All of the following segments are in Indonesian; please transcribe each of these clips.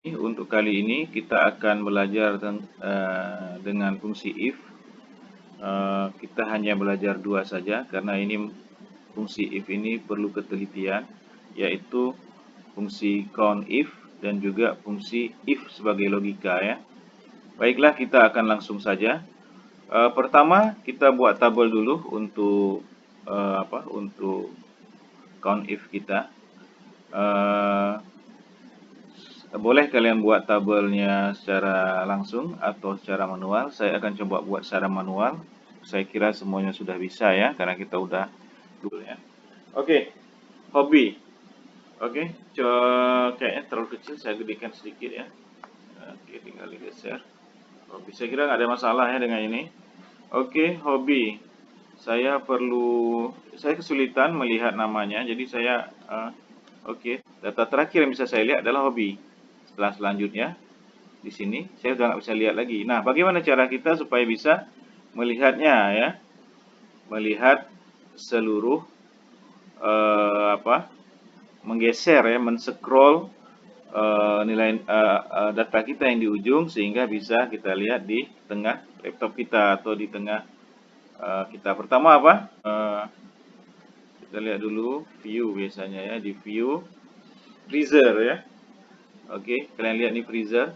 Untuk kali ini kita akan belajar dengan fungsi if. Kita hanya belajar dua saja karena ini fungsi if ini perlu ketelitian, yaitu fungsi count if dan juga fungsi if sebagai logika ya. Baiklah, kita akan langsung saja. Pertama kita buat tabel dulu untuk untuk count if kita. Boleh kalian buat tabelnya secara langsung atau secara manual. Saya akan coba buat secara manual. Saya kira semuanya sudah bisa ya, karena kita udah dulu ya. Oke, hobi. Oke, kayaknya terlalu kecil, saya gedekan sedikit ya. Oke, tinggal digeser. Hobi, saya kira nggak ada masalah ya dengan ini. Oke, hobi. Saya kesulitan melihat namanya, jadi saya oke, data terakhir yang bisa saya lihat adalah hobi. Selanjutnya di sini saya sudah nggak bisa lihat lagi. Nah, bagaimana cara kita supaya bisa melihatnya ya? Melihat seluruh menggeser ya, men-scroll nilai data kita yang di ujung sehingga bisa kita lihat di tengah laptop kita atau di tengah kita. Pertama apa? Kita lihat dulu view biasanya ya, di view freezer ya. Oke, kalian lihat nih freezer.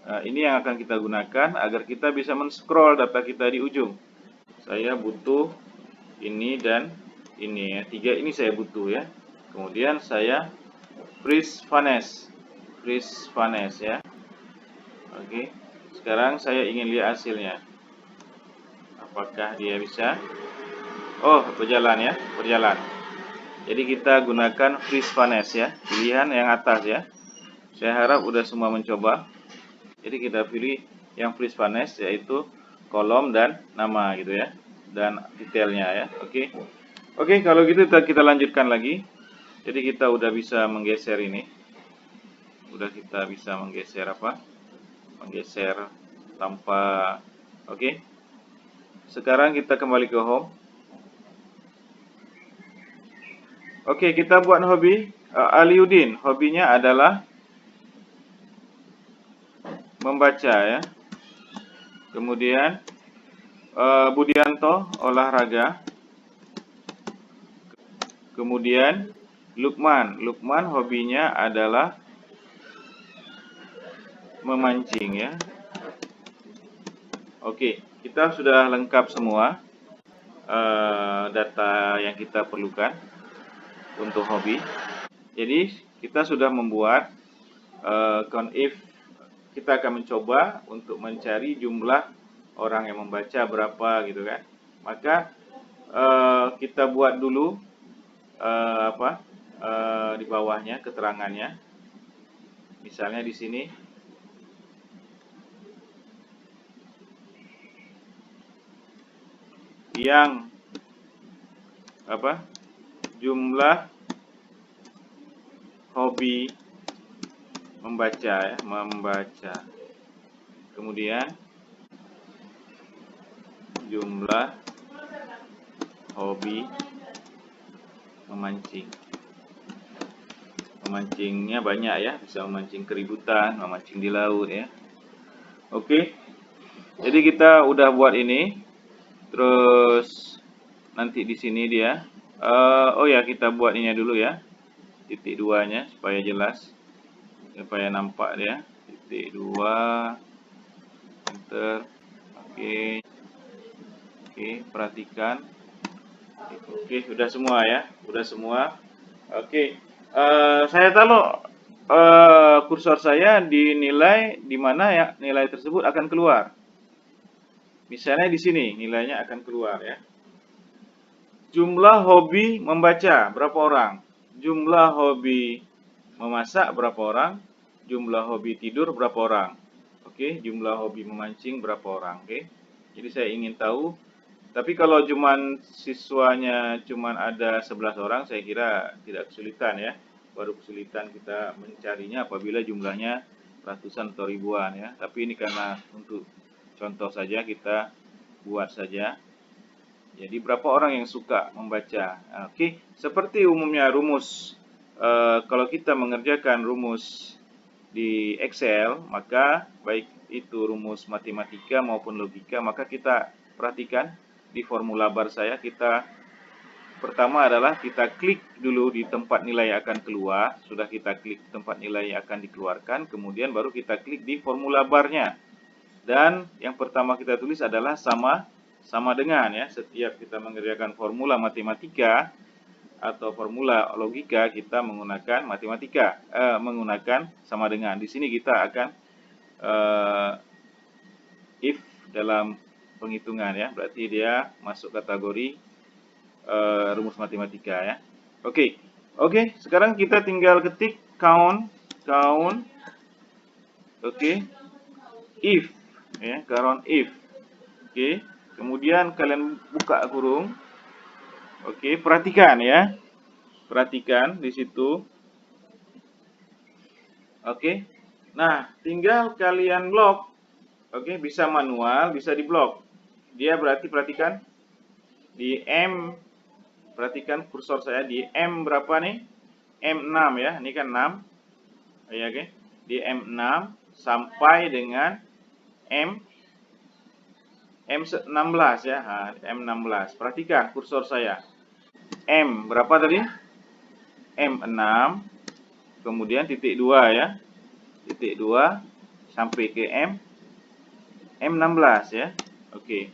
Ini yang akan kita gunakan agar kita bisa men-scroll data kita di ujung. Saya butuh ini dan ini ya. Tiga ini saya butuh ya. Kemudian saya freeze vanes ya. Oke. Sekarang saya ingin lihat hasilnya. Apakah dia bisa? Oh, berjalan ya, berjalan. Jadi kita gunakan freeze vanes ya, pilihan yang atas ya. Saya harap udah semua mencoba. Jadi kita pilih yang freeze vanes, yaitu kolom dan nama gitu ya, dan detailnya ya. Oke, kalau gitu kita lanjutkan lagi. Jadi kita udah bisa menggeser ini. Udah kita bisa menggeser Menggeser tanpa. Oke. Sekarang kita kembali ke home. Oke, kita buat hobi. Aliudin, hobinya adalah membaca ya. Kemudian Budianto, olahraga. Kemudian Lukman hobinya adalah memancing ya. Oke, kita sudah lengkap semua data yang kita perlukan untuk hobi. Jadi kita sudah membuat count if. Kita akan mencoba untuk mencari jumlah orang yang membaca berapa gitu kan. Maka kita buat dulu di bawahnya keterangannya. Misalnya di sini yang jumlah hobi membaca ya, membaca. Kemudian jumlah hobi memancing. Memancingnya banyak ya, bisa memancing keributan, memancing di laut ya. Oke. Jadi kita udah buat ini. Terus nanti di sini dia. Oh ya, kita buat ini dulu ya. Titik 2-nya supaya jelas. Supaya nampak dia. Titik 2. Enter. Oke. Oke, perhatikan. Oke, sudah semua ya. Sudah semua. Oke. Saya taruh kursor saya di nilai di mana ya nilai tersebut akan keluar. Misalnya di sini nilainya akan keluar ya. Jumlah hobi membaca berapa orang? Jumlah hobi memasak berapa orang? Jumlah hobi tidur berapa orang? Oke, jumlah hobi memancing berapa orang? Oke. Jadi saya ingin tahu. Tapi kalau siswanya cuman ada 11 orang, saya kira tidak kesulitan ya. Baru kesulitan kita mencarinya apabila jumlahnya ratusan atau ribuan ya. Tapi ini karena untuk contoh saja kita buat saja. Jadi berapa orang yang suka membaca? Oke, seperti umumnya rumus. Kalau kita mengerjakan rumus di Excel, maka baik itu rumus matematika maupun logika, maka kita perhatikan di formula bar saya, kita pertama adalah kita klik dulu di tempat nilai yang akan keluar. Sudah kita klik tempat nilai yang akan dikeluarkan, kemudian baru kita klik di formula barnya. Dan yang pertama kita tulis adalah sama dengan ya. Setiap kita mengerjakan formula matematika atau formula logika, kita menggunakan menggunakan sama dengan. Di sini kita akan if dalam penghitungan ya. Berarti dia masuk kategori rumus matematika ya. Oke, sekarang kita tinggal ketik count, if ya, count if. Kemudian kalian buka kurung. Perhatikan ya. Perhatikan di situ. Nah, tinggal kalian blok. Bisa manual, bisa di blok. Dia berarti perhatikan di M. Perhatikan kursor saya di M berapa nih? M6 ya. Ini kan 6. Ya, di M6 sampai dengan M16 ya. Nah, M16. Perhatikan kursor saya. M berapa tadi? M6. Kemudian titik 2 ya. Titik 2 sampai ke M16 ya. Oke.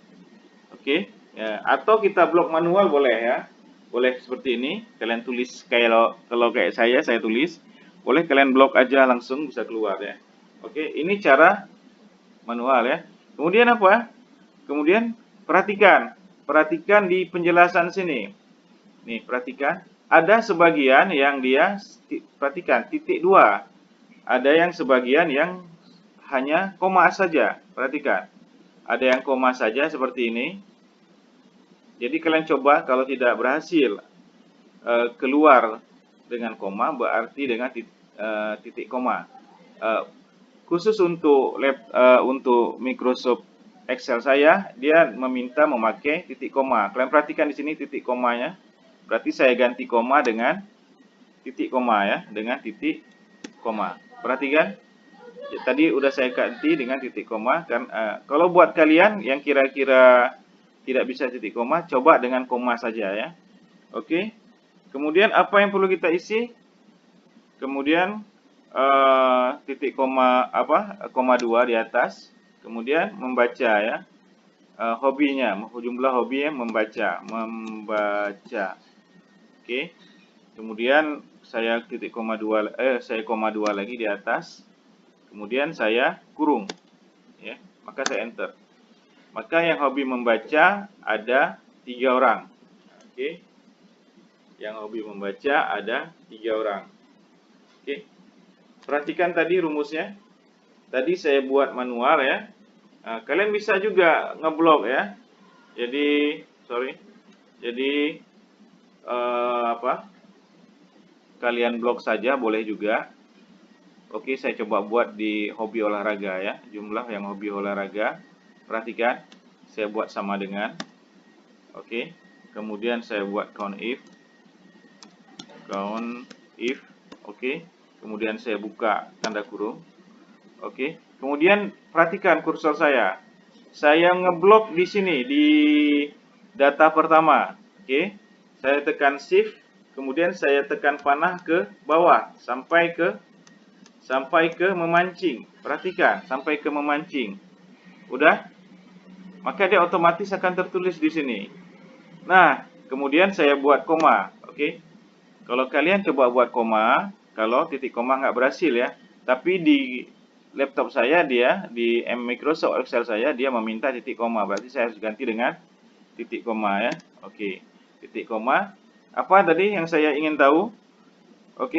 Ya, atau kita blok manual boleh ya. Boleh seperti ini. Kalian tulis kalau kayak saya tulis. Boleh kalian blok aja langsung bisa keluar ya. Ini cara manual ya. Kemudian apa? Kemudian perhatikan di penjelasan sini. Nih, perhatikan. Ada sebagian yang dia, perhatikan, titik 2. Ada yang sebagian yang hanya koma saja. Perhatikan. Ada yang koma saja seperti ini. Jadi kalian coba, kalau tidak berhasil keluar dengan koma, berarti dengan titik koma. Khusus untuk Microsoft Excel saya, dia meminta memakai titik koma. Kalian perhatikan di sini titik komanya. Berarti saya ganti koma dengan titik koma ya, dengan titik koma. Perhatikan, tadi udah saya ganti dengan titik koma. Kan, kalau buat kalian yang kira-kira tidak bisa titik koma, coba dengan koma saja ya. Kemudian apa yang perlu kita isi? Kemudian titik koma koma 2 di atas. Kemudian membaca ya. Hobinya, jumlah hobinya membaca. Kemudian saya titik koma 2 saya koma 2 lagi di atas. Kemudian saya kurung ya. Maka saya enter. Maka yang hobi membaca ada 3 orang. Yang hobi membaca ada 3 orang. Perhatikan tadi rumusnya. Tadi saya buat manual ya. Nah, kalian bisa juga ngeblok ya. Jadi kalian blok saja boleh juga. Saya coba buat di hobi olahraga ya. Jumlah yang hobi olahraga. Perhatikan, saya buat sama dengan. Kemudian saya buat count if. Kemudian saya buka tanda kurung. Kemudian perhatikan kursor saya. Saya ngeblok di sini di data pertama. Saya tekan shift, kemudian saya tekan panah ke bawah sampai ke memancing. Perhatikan, sampai ke memancing. Udah? Maka dia otomatis akan tertulis di sini. Nah, kemudian saya buat koma. Kalau kalian coba buat koma, kalau titik koma nggak berhasil ya. Tapi di laptop saya di Microsoft Excel saya, dia meminta titik koma. Berarti saya harus ganti dengan titik koma ya. Titik koma. Apa tadi yang saya ingin tahu?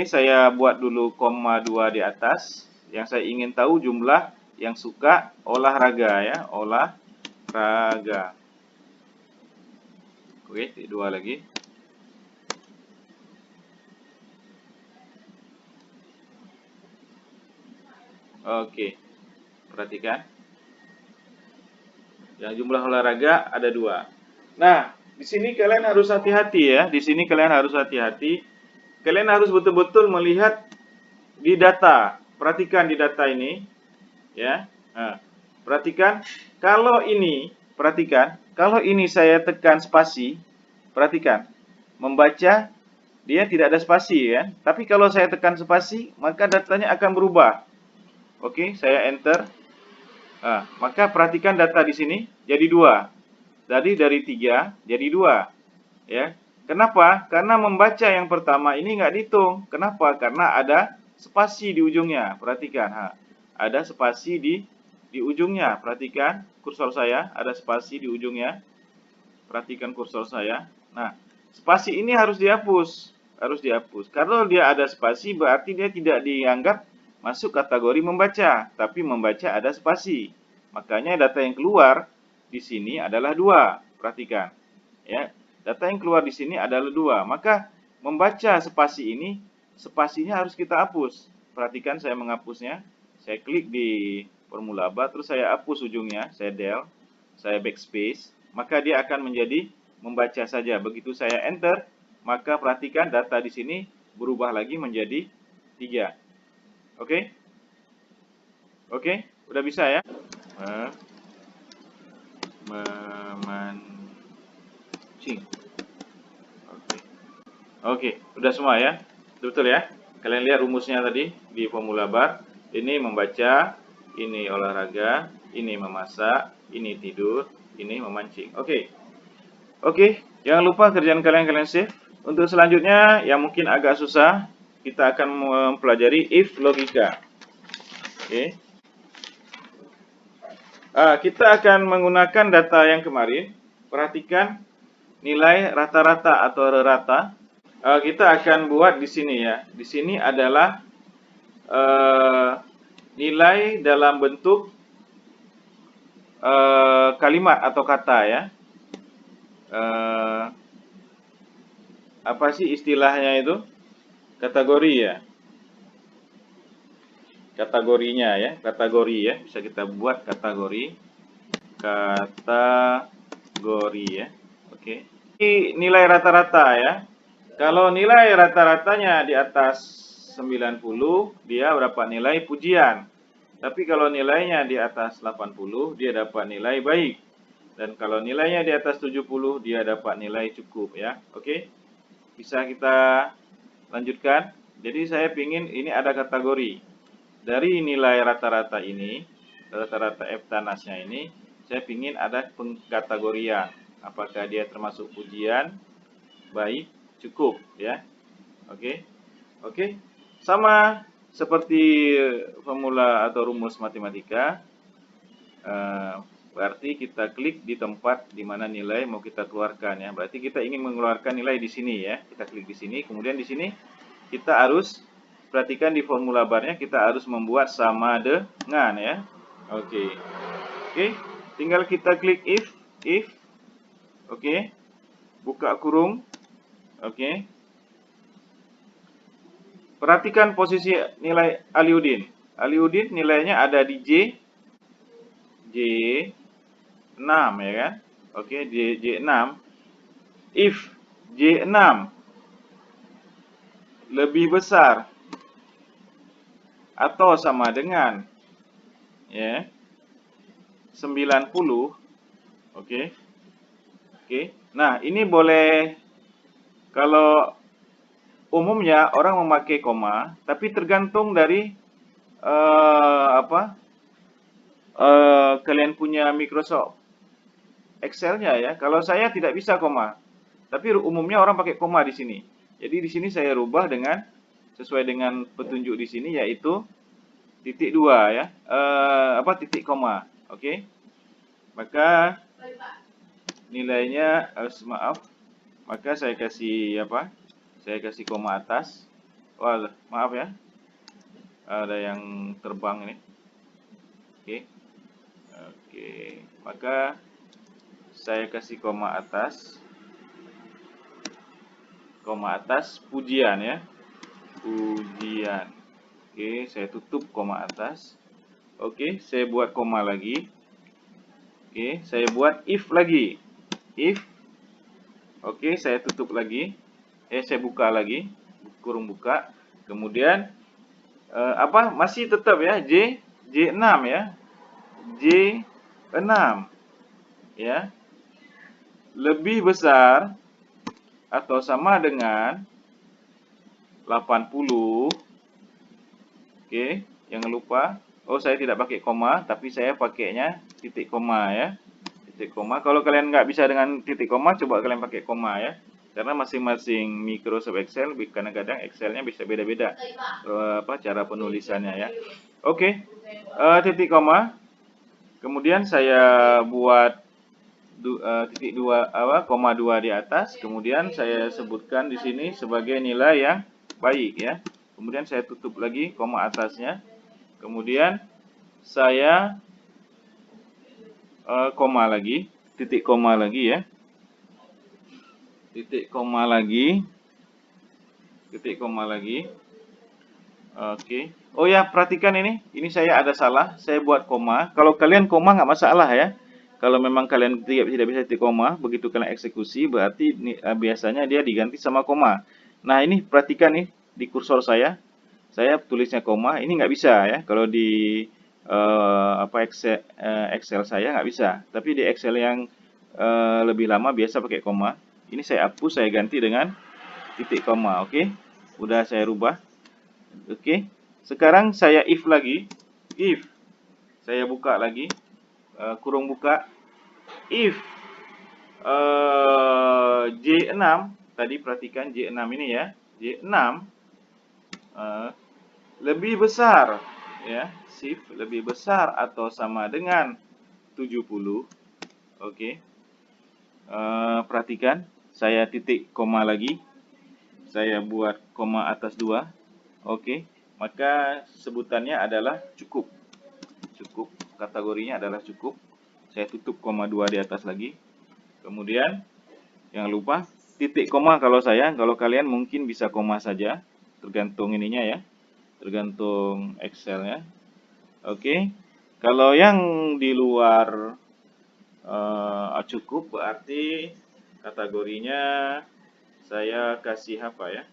Saya buat dulu koma 2 di atas. Yang saya ingin tahu jumlah yang suka olahraga ya. Olahraga. Titik 2 lagi. Perhatikan. Yang jumlah olahraga ada 2. Nah, di sini kalian harus hati-hati ya. Di sini kalian harus hati-hati. Kalian harus betul-betul melihat di data. perhatikan di data ini, ya. Nah, perhatikan kalau ini, kalau ini saya tekan spasi, perhatikan, membaca dia tidak ada spasi ya. Tapi kalau saya tekan spasi, maka datanya akan berubah. Oke, saya enter. Nah, maka perhatikan data di sini jadi 2. Dari 3 jadi 2. Ya. Kenapa? Karena membaca yang pertama ini nggak dihitung. Kenapa? Karena ada spasi di ujungnya. Perhatikan, ada spasi di ujungnya. Perhatikan kursor saya, ada spasi di ujungnya. Perhatikan kursor saya. Nah, spasi ini harus dihapus. Harus dihapus. Kalau dia ada spasi berarti dia tidak dianggap masuk kategori membaca, tapi membaca ada spasi. Makanya data yang keluar di sini adalah 2. Perhatikan. Ya. Data yang keluar di sini adalah 2. Maka membaca spasi ini, spasinya harus kita hapus. Perhatikan saya menghapusnya. Saya klik di formula bar, terus saya hapus ujungnya, saya del, saya backspace, maka dia akan menjadi membaca saja. Begitu saya enter, maka perhatikan data di sini berubah lagi menjadi 3. Oke? Oke? Udah bisa ya? Memancing. Oke, udah semua ya. Betul ya? Kalian lihat rumusnya tadi di formula bar. Ini membaca, ini olahraga, ini memasak, ini tidur, ini memancing. Oke. Oke, jangan lupa kerjaan kalian save. Untuk selanjutnya yang mungkin agak susah, kita akan mempelajari if logika. Oke. Kita akan menggunakan data yang kemarin. Perhatikan nilai rata-rata atau rata. Kita akan buat di sini ya. Di sini adalah nilai dalam bentuk kalimat atau kata ya. Apa sih istilahnya itu? Kategori ya. Kategorinya ya, kategori ya. Bisa kita buat kategori. Kategori ya. Oke. Ini nilai rata-rata ya. Kalau nilai rata-ratanya di atas 90, dia dapat nilai pujian. Tapi kalau nilainya di atas 80, dia dapat nilai baik. Dan kalau nilainya di atas 70, dia dapat nilai cukup ya. Oke. Bisa kita lanjutkan. Jadi saya ingin ini ada kategori. Dari nilai rata-rata ini, rata-rata F-tanasnya ini, saya ingin ada pengkategorian. Apakah dia termasuk pujian, baik, cukup ya. Oke. Oke. Sama seperti formula atau rumus matematika. Berarti kita klik di tempat di mana nilai mau kita keluarkan ya. Berarti kita ingin mengeluarkan nilai di sini ya. Kita klik di sini, kemudian di sini kita harus perhatikan di formula barnya kita harus membuat sama dengan ya. Oke. Oke, tinggal kita klik if. Oke. Buka kurung. Oke. Perhatikan posisi nilai Aliudin. Aliudin nilainya ada di J6 ya kan? Oke, J6. If J6 lebih besar atau sama dengan ya 90. Oke. Oke. Nah, ini boleh, kalau umumnya orang memakai koma, tapi tergantung dari kalian punya Microsoft Excel-nya ya. Kalau saya tidak bisa koma, tapi umumnya orang pakai koma di sini. Jadi di sini saya rubah dengan sesuai dengan petunjuk di sini, yaitu titik 2 ya. Titik koma. Oke. Maka nilainya maka saya kasih saya kasih koma atas. Wah, maaf ya, ada yang terbang ini. Oke, maka saya kasih koma atas pujian ya, pujian. Oke, saya tutup koma atas. Oke, saya buat koma lagi. Oke, saya buat if lagi. If. Oke, saya tutup lagi. Saya buka lagi. Kurung buka. Kemudian Masih tetap ya J6 ya. J6 ya. Lebih besar atau sama dengan 80. Oke, jangan lupa. Oh, saya tidak pakai koma, tapi saya pakainya titik koma ya. Titik koma. Kalau kalian nggak bisa dengan titik koma, coba kalian pakai koma ya. Karena masing-masing Microsoft Excel, kadang-kadang Excelnya bisa beda-beda cara penulisannya ya. Oke, titik koma. Kemudian saya buat titik 2 koma 2 di atas. Kemudian saya sebutkan di sini sebagai nilai yang baik ya. Kemudian saya tutup lagi koma atasnya. Kemudian saya koma lagi, titik koma lagi ya. Titik koma lagi. Titik koma lagi. Oke. Oh ya, perhatikan ini. Ini saya ada salah. Saya buat koma. Kalau kalian koma nggak masalah ya. Kalau memang kalian tidak bisa titik koma, begitu kalian eksekusi, berarti biasanya dia diganti sama koma. Nah, ini perhatikan nih di kursor saya tulisnya koma. Ini nggak bisa ya. Kalau di Excel saya nggak bisa. Tapi di Excel yang lebih lama biasa pakai koma. Ini saya hapus, saya ganti dengan titik koma. Oke, udah saya rubah. Oke, sekarang saya if lagi. If saya buka lagi, kurung buka. If J6 tadi, perhatikan J6 ini ya. J6 lebih besar ya, shift lebih besar atau sama dengan 70. Oke. Perhatikan, saya titik koma lagi. Saya buat koma atas 2. Oke. Maka sebutannya adalah cukup. Cukup, kategorinya adalah cukup. Saya tutup koma 2 di atas lagi. Kemudian jangan lupa titik koma kalau kalian mungkin bisa koma saja, tergantung ininya ya, tergantung Excelnya. Oke, kalau yang di luar cukup berarti kategorinya saya kasih apa ya?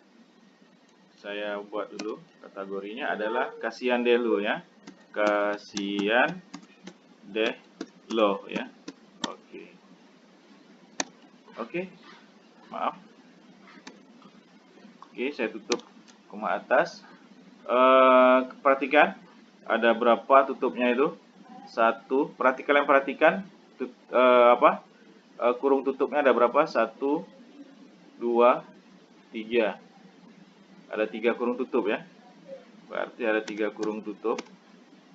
Saya buat dulu kategorinya adalah kasihan deh lo ya, kasihan deh lo ya. Oke. Oke, maaf. Oke, saya tutup koma atas. Perhatikan ada berapa tutupnya itu? 1. Perhatikan kurung tutupnya ada berapa? 1, 2, 3. Ada 3 kurung tutup ya. Berarti ada 3 kurung tutup.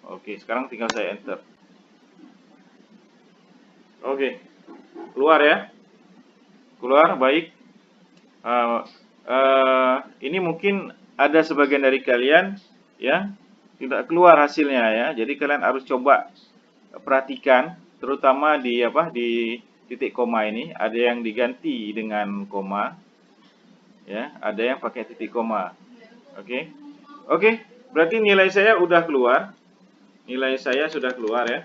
Oke, sekarang tinggal saya enter. Oke, keluar ya. Keluar, baik. Ini mungkin ada sebagian dari kalian ya tidak keluar hasilnya ya. Jadi kalian harus coba perhatikan, terutama di titik koma ini, ada yang diganti dengan koma ya, ada yang pakai titik koma. Oke. Oke, berarti nilai saya udah keluar. Nilai saya sudah keluar ya.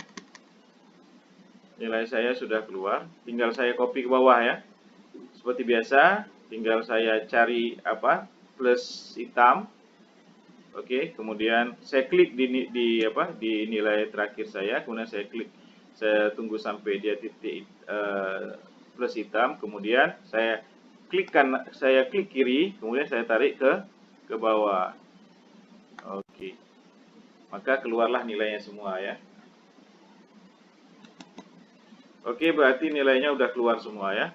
Nilai saya sudah keluar, tinggal saya copy ke bawah ya. Seperti biasa, tinggal saya cari plus hitam. Oke, kemudian saya klik di nilai terakhir saya, kemudian saya tunggu sampai dia titik plus hitam, kemudian saya klik kiri, kemudian saya tarik ke bawah. Oke. Maka keluarlah nilainya semua ya. Oke, berarti nilainya udah keluar semua ya.